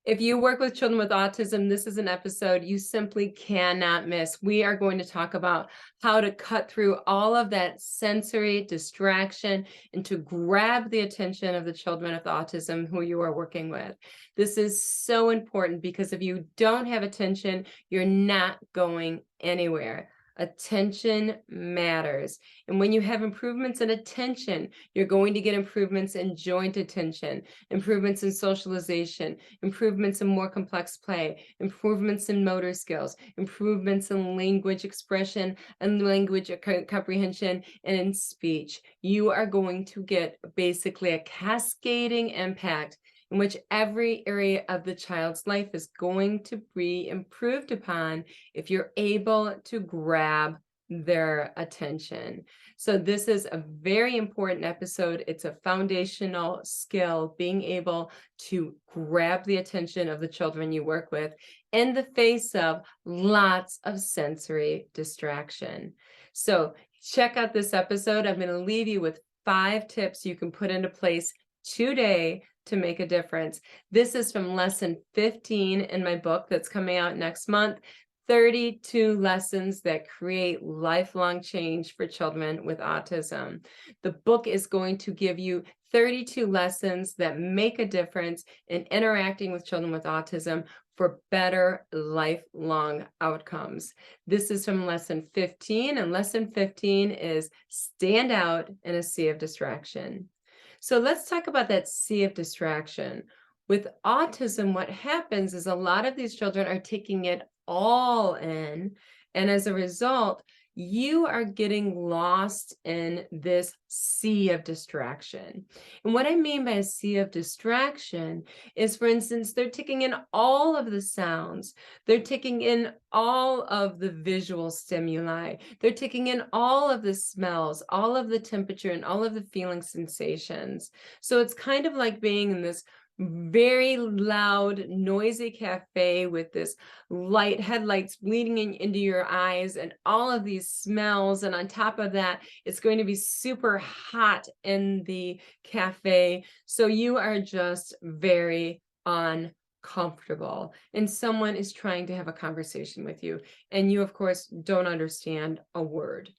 If you work with children with autism, this is an episode you simply cannot miss. We are going to talk about how to cut through all of that sensory distraction and to grab the attention of the children with autism who you are working with. This is so important because if you don't have attention, you're not going anywhere. Attention matters. And when you have improvements in attention, you're going to get improvements in joint attention, improvements in socialization, improvements in more complex play, improvements in motor skills, improvements in language expression and language comprehension, and in speech. You are going to get basically a cascading impact in which every area of the child's life is going to be improved upon if you're able to grab their attention. So this is a very important episode. It's a foundational skill, being able to grab the attention of the children you work with in the face of lots of sensory distraction. So check out this episode. I'm going to leave you with 5 tips you can put into place today to make a difference. This is from lesson 15 in my book that's coming out next month. 32 lessons that create lifelong change for children with autism. The book is going to give you 32 lessons that make a difference in interacting with children with autism for better lifelong outcomes. This is from lesson 15, and lesson 15 is stand out in a sea of distraction. So let's talk about that sea of distraction. With autism, what happens is a lot of these children are taking it all in, and as a result, you are getting lost in this sea of distraction. And what I mean by a sea of distraction is, for instance, they're taking in all of the sounds, they're taking in all of the visual stimuli, they're taking in all of the smells, all of the temperature, and all of the feeling sensations. So it's kind of like being in this very loud, noisy cafe with this light headlights bleeding into your eyes and all of these smells. And on top of that, it's going to be super hot in the cafe. So you are just very uncomfortable. And someone is trying to have a conversation with you. And you, of course, don't understand a word.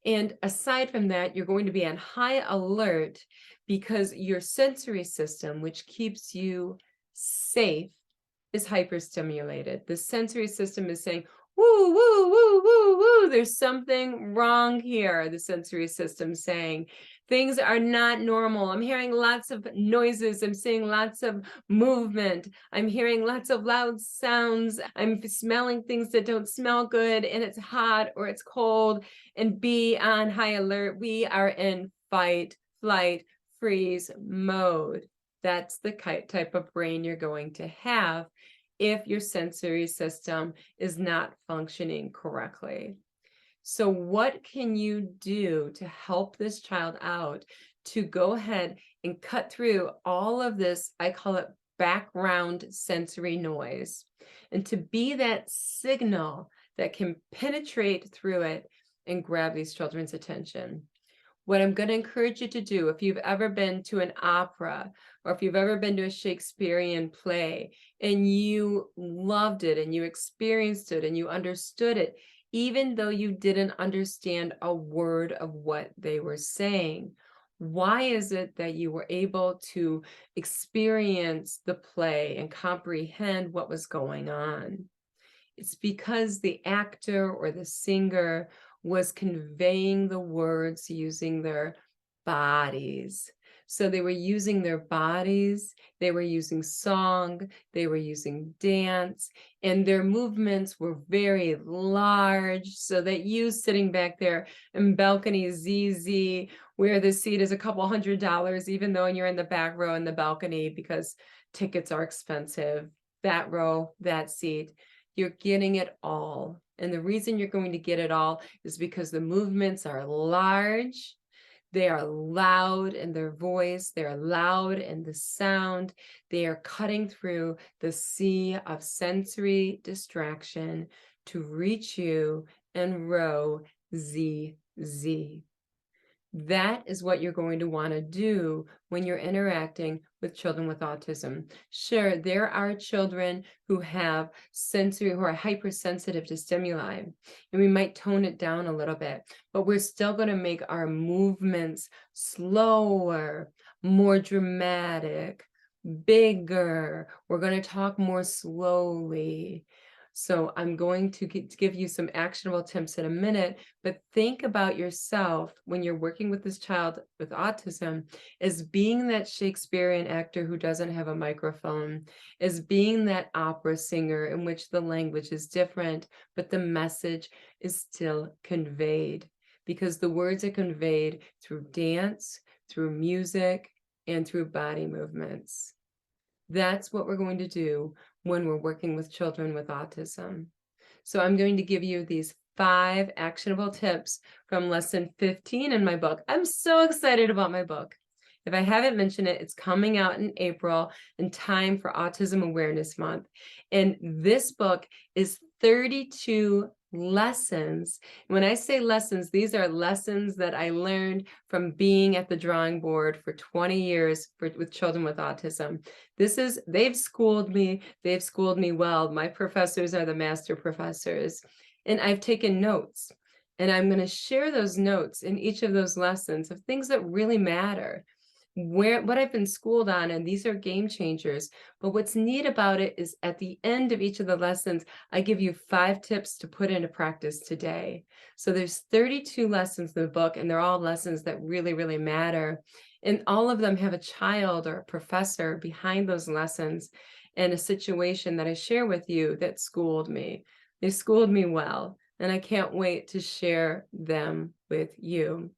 And aside from that, you're going to be on high alert because your sensory system, which keeps you safe, is hyperstimulated. The sensory system is saying, woo, woo, woo, woo, woo, there's something wrong here. The sensory system saying, things are not normal. I'm hearing lots of noises. I'm seeing lots of movement. I'm hearing lots of loud sounds. I'm smelling things that don't smell good, and it's hot or it's cold. And be on high alert. We are in fight, flight, freeze mode. That's the type of brain you're going to have if your sensory system is not functioning correctly. So what can you do to help this child out to go ahead and cut through all of this, I call it background sensory noise, and to be that signal that can penetrate through it and grab these children's attention? What I'm going to encourage you to do, if you've ever been to an opera or if you've ever been to a Shakespearean play and you loved it and you experienced it and you understood it, even though you didn't understand a word of what they were saying, why is it that you were able to experience the play and comprehend what was going on? It's because the actor or the singer was conveying the words using their bodies. So they were using their bodies, they were using song, they were using dance, and their movements were very large, so that you sitting back there in balcony ZZ, where the seat is a couple $100, even though you're in the back row in the balcony because tickets are expensive, that row, that seat, you're getting it all. And the reason you're going to get it all is because the movements are large, they are loud in their voice, they're loud in the sound, they are cutting through the sea of sensory distraction to reach you in row ZZ. That is what you're going to want to do when you're interacting with children with autism. Sure, there are children who are hypersensitive to stimuli, and we might tone it down a little bit, but we're still going to make our movements slower, more dramatic, bigger. We're going to talk more slowly. So I'm going to give you some actionable tips in a minute, but think about yourself when you're working with this child with autism as being that Shakespearean actor who doesn't have a microphone, as being that opera singer in which the language is different, but the message is still conveyed, because the words are conveyed through dance, through music, and through body movements. That's what we're going to do when we're working with children with autism. So I'm going to give you these 5 actionable tips from lesson 15 in my book. I'm so excited about my book. If I haven't mentioned it, it's coming out in April in time for Autism Awareness Month. And this book is 32 lessons. When I say lessons, these are lessons that I learned from being at the drawing board for 20 years with children with autism. They've schooled me well. My professors are the master professors, and I've taken notes. And I'm going to share those notes in each of those lessons of things that really matter, what I've been schooled on, and these are game changers. But what's neat about it is at the end of each of the lessons, I give you 5 tips to put into practice today. So there's 32 lessons in the book, and they're all lessons that really, really matter. And all of them have a child or a professor behind those lessons and a situation that I share with you that schooled me. They schooled me well, and I can't wait to share them with you.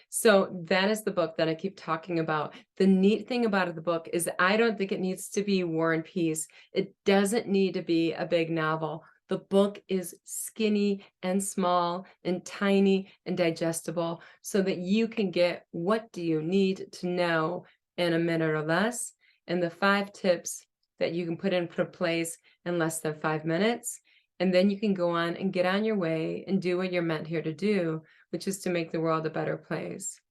So that is the book that I keep talking about. The neat thing about the book is I don't think it needs to be War and Peace. It doesn't need to be a big novel. The book is skinny and small and tiny and digestible so that you can get what do you need to know in a minute or less, and the 5 tips that you can put into place in less than 5 minutes. And then you can go on and get on your way and do what you're meant here to do, which is to make the world a better place.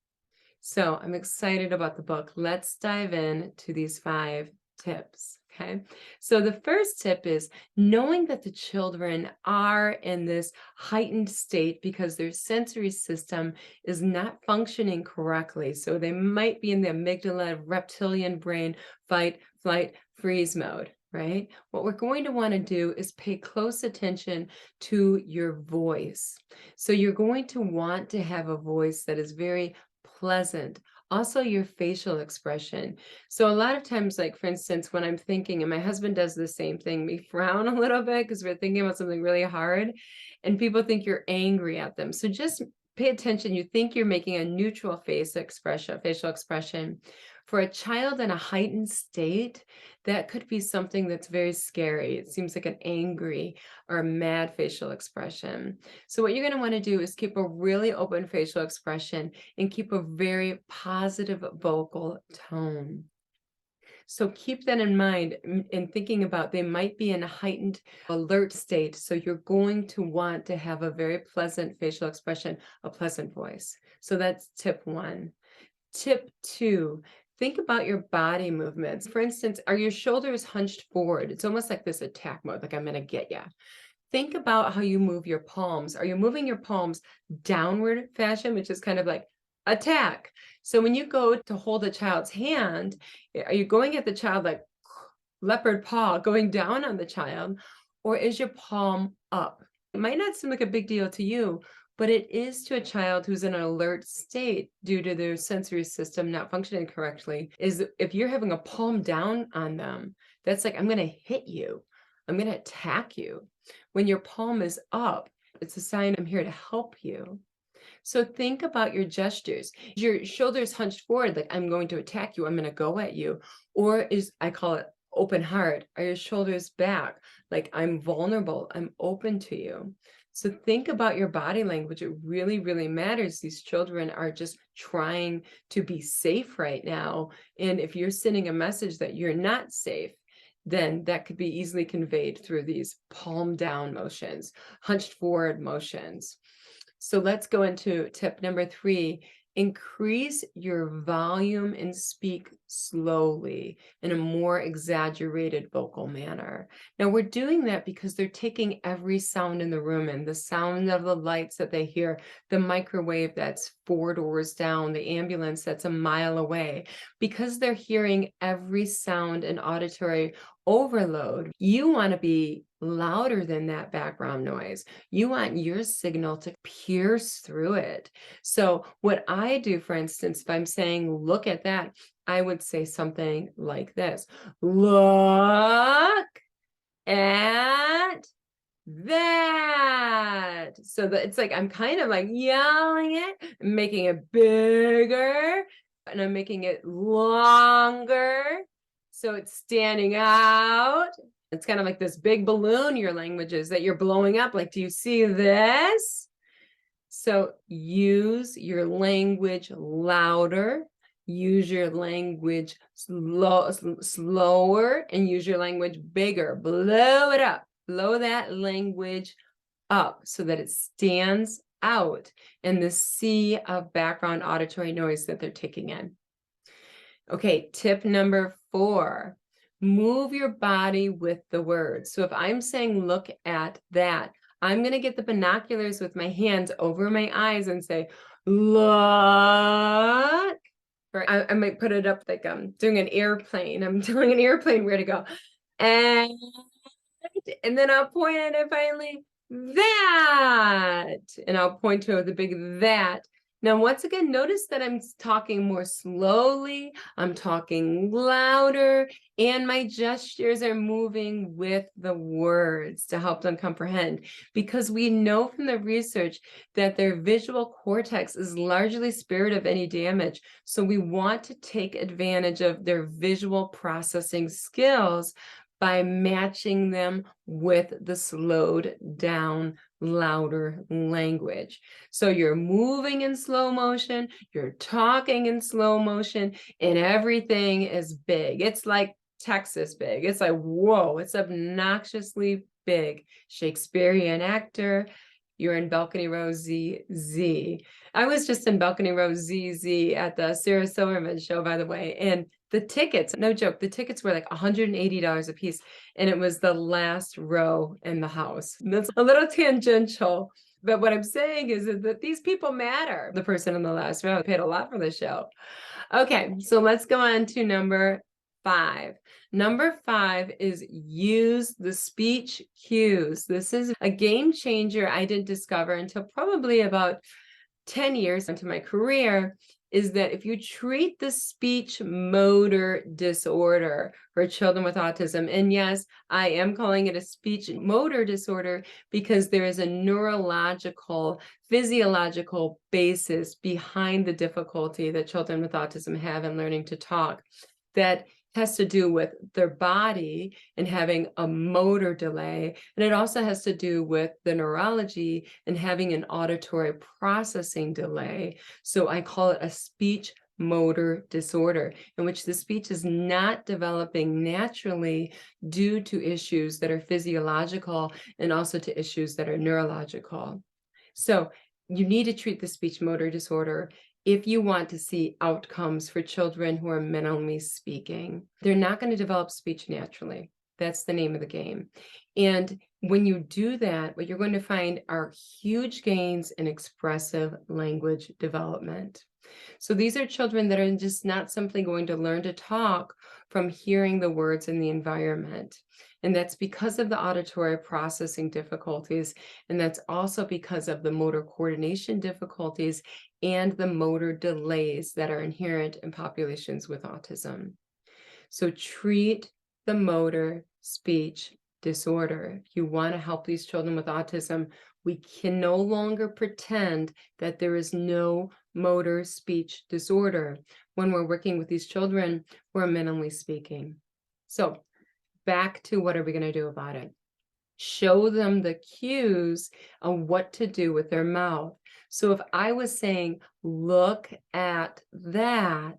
So I'm excited about the book. Let's dive in to these 5 tips. Okay. So the first tip is knowing that the children are in this heightened state because their sensory system is not functioning correctly. So they might be in the amygdala, reptilian brain, fight, flight, freeze mode. Right? What we're going to want to do is pay close attention to your voice. So you're going to want to have a voice that is very pleasant. Also, your facial expression. So a lot of times, like for instance, when I'm thinking, and my husband does the same thing, we frown a little bit because we're thinking about something really hard, and people think you're angry at them. So just pay attention. You think you're making a neutral facial expression. For a child in a heightened state, that could be something that's very scary. It seems like an angry or mad facial expression. So what you're going to want to do is keep a really open facial expression and keep a very positive vocal tone. So keep that in mind in thinking about they might be in a heightened alert state. So you're going to want to have a very pleasant facial expression, a pleasant voice. So that's tip 1. Tip 2, think about your body movements. For instance, are your shoulders hunched forward? It's almost like this attack mode, like I'm going to get you. Think about how you move your palms. Are you moving your palms downward fashion, which is kind of like attack? So when you go to hold a child's hand, are you going at the child like leopard paw, going down on the child, or is your palm up? It might not seem like a big deal to you, but it is to a child who's in an alert state due to their sensory system not functioning correctly. Is if you're having a palm down on them, that's like, I'm going to hit you. I'm going to attack you. When your palm is up, it's a sign I'm here to help you. So think about your gestures. Your shoulders hunched forward, like I'm going to attack you, I'm going to go at you. Or I call it open heart. Are your shoulders back? Like I'm vulnerable, I'm open to you. So think about your body language. It really, really matters. These children are just trying to be safe right now. And if you're sending a message that you're not safe, then that could be easily conveyed through these palm down motions, hunched forward motions. So let's go into tip number 3. Increase your volume and speak slowly in a more exaggerated vocal manner. Now, we're doing that because they're taking every sound in the room in, the sound of the lights that they hear, the microwave that's 4 doors down, the ambulance that's a mile away. Because they're hearing every sound and auditory overload, you want to be louder than that background noise. You want your signal to pierce through it. So what I do, for instance, if I'm saying, look at that, I would say something like this. Look at that. So that it's like I'm kind of like yelling it, making it bigger, and I'm making it longer. So it's standing out. It's kind of like this big balloon, your language is, that you're blowing up. Like, do you see this? So use your language louder, use your language slower, and use your language bigger. Blow it up. Blow that language up so that it stands out in the sea of background auditory noise that they're taking in. Okay, tip number 4, move your body with the words. So if I'm saying, look at that, I'm going to get the binoculars with my hands over my eyes and say, look. Or I might put it up like I'm doing an airplane. I'm telling an airplane where to go. And then I'll point at it finally, that. And I'll point to the big that. Now, once again, notice that I'm talking more slowly, I'm talking louder, and my gestures are moving with the words to help them comprehend, because we know from the research that their visual cortex is largely spared of any damage. So we want to take advantage of their visual processing skills by matching them with the slowed down, louder language. So you're moving in slow motion, you're talking in slow motion, and everything is big. It's like Texas big. It's like, whoa, it's obnoxiously big. Shakespearean actor. You're in Balcony Row ZZ. I was just in Balcony Row ZZ at the Sarah Silverman show, by the way, and the tickets, no joke, the tickets were like $180 a piece, and it was the last row in the house. That's a little tangential, but what I'm saying is that these people matter. The person in the last row paid a lot for the show. Okay, so let's go on to number 5. Number 5 is use the speech cues. This is a game changer I didn't discover until probably about 10 years into my career, is that if you treat the speech motor disorder for children with autism, and yes, I am calling it a speech motor disorder because there is a neurological, physiological basis behind the difficulty that children with autism have in learning to talk, that has to do with their body and having a motor delay. And it also has to do with the neurology and having an auditory processing delay. So I call it a speech motor disorder, in which the speech is not developing naturally due to issues that are physiological and also to issues that are neurological. So you need to treat the speech motor disorder if you want to see outcomes for children who are minimally speaking. They're not going to develop speech naturally. That's the name of the game. And when you do that, what you're going to find are huge gains in expressive language development. So these are children that are just not simply going to learn to talk from hearing the words in the environment. And that's because of the auditory processing difficulties. And that's also because of the motor coordination difficulties and the motor delays that are inherent in populations with autism. So treat the motor speech disorder. If you want to help these children with autism, we can no longer pretend that there is no motor speech disorder when we're working with these children who are minimally speaking. So back to what are we going to do about it? Show them the cues of what to do with their mouth. So if I was saying, look at that,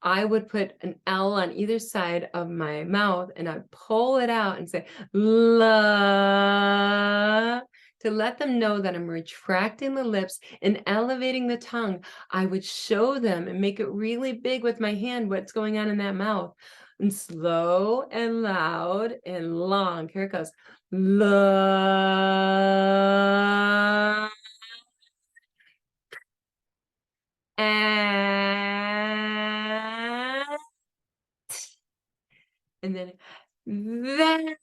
I would put an L on either side of my mouth and I'd pull it out and say, la, to to let them know that I'm retracting the lips and elevating the tongue. I would show them and make it really big with my hand what's going on in that mouth. And slow and loud and long. Here it goes. La. And then that.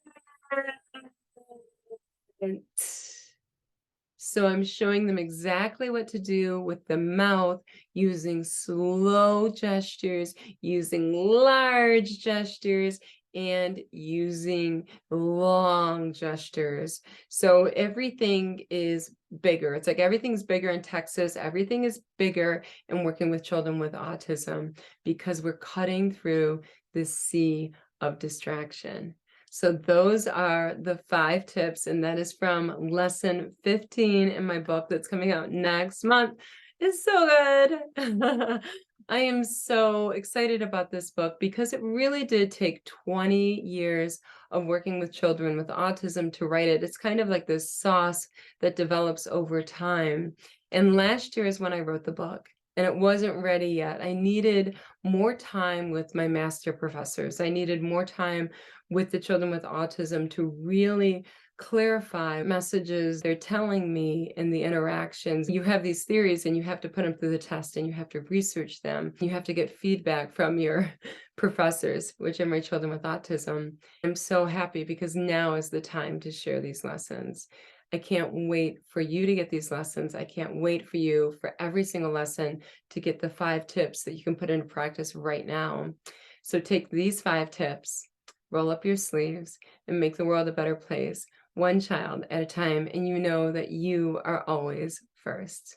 So I'm showing them exactly what to do with the mouth, using slow gestures, using large gestures, and using long gestures. So everything is bigger. It's like everything's bigger in Texas. Everything is bigger in working with children with autism because we're cutting through the sea of distraction. So those are the 5 tips, and that is from lesson 15 in my book that's coming out next month. It's so good. I am so excited about this book because it really did take 20 years of working with children with autism to write it. It's kind of like this sauce that develops over time. And last year is when I wrote the book, and it wasn't ready yet. I needed more time with my master professors. I needed more time with the children with autism to really clarify messages they're telling me in the interactions. You have these theories and you have to put them through the test and you have to research them. You have to get feedback from your professors, which are my children with autism. I'm so happy because now is the time to share these lessons. I can't wait for you to get these lessons. I can't wait for you for every single lesson to get the 5 tips that you can put into practice right now. So take these 5 tips, roll up your sleeves, and make the world a better place, one child at a time, and you know that you are always first.